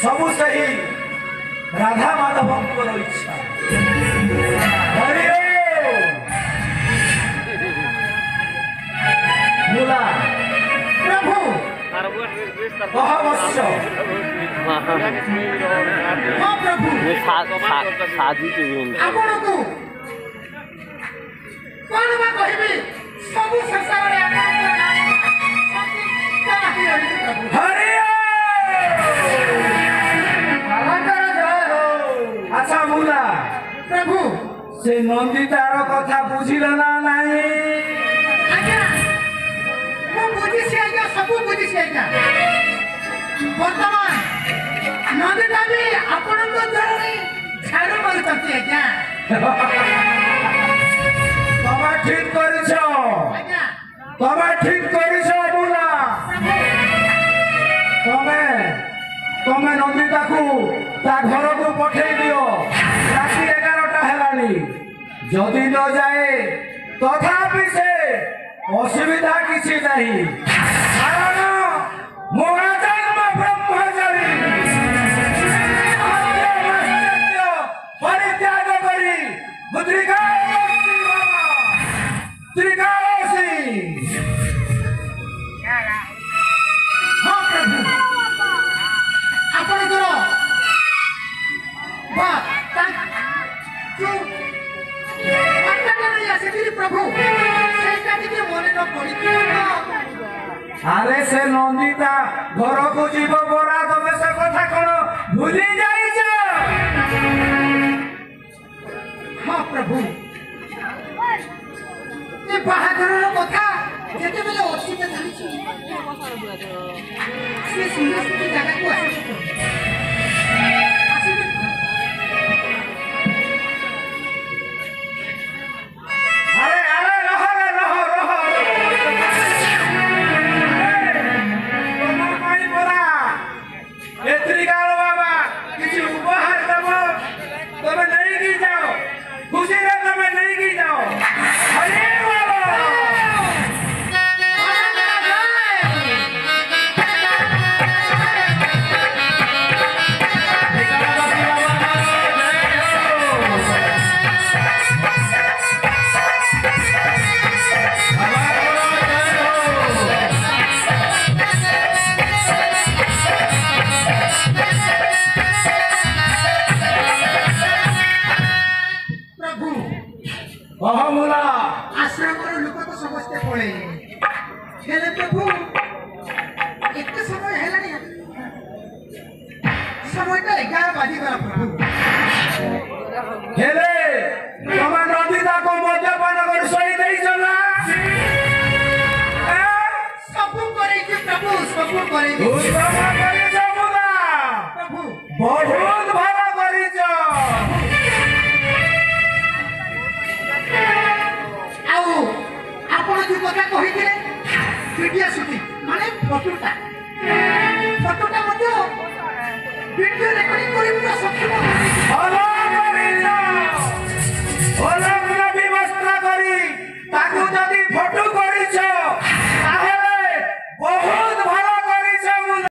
सबु सही राधा माधवंकर इच्छा हरि बोला प्रभु अवश्य हाँ प्रभु साधु आपण को कौन बा कहबी सबु संसार रे आपन नाम हरि अच्छा बोला प्रभु से नंदितार कथा बुझिल ना नहीं आज्ञा मो बुझी से आज्ञा सब बुझी से आज्ञा वर्तमान नंदिता भी आपण को द्वारा झाड़ू मारुचंती आज्ञा तबा ठीक करिछो आज्ञा तबा ठीक करिछो बोला तमे नंदिता को ता घर को पठेई दियो राति 11टा हेलानी जदि न जाए तथापि से असुविधा किछि नहीं कारण मोहाजन्म ब्रह्मचारी परित्याग करी मुद्रिका हाँ प्रभु आपण करो वाह जो पटना नहीं आसे प्रभु सेटा टिके मने न पड़ी अरे से नंदिता घर को जीव बरा तमे से कथा कोन भूली जाइछ हाँ प्रभु ये बाहादुर कथा जेते बेले अतीत जानिछ से सुंदर सुंदर जगह को आश्रम लोक तो समस्ते पड़े प्रभु एत समय है সময়টা 11 বাজি গলা প্রভু হেলে তোমার নদীটা কো মদ্যপান করে সই দেইছ না সবু করেছি প্রভু সবু করেছি উত্তম করেছ মুলা প্রভু বহুত ভালো করেছ আও আপন যে কথা কহিছিলে ভিডিও শুটিং মানে ফটোটা মধ্যে ভিডিও রেকর্ডিং করে পুরো সক্ষম ভালো করেছ ভালো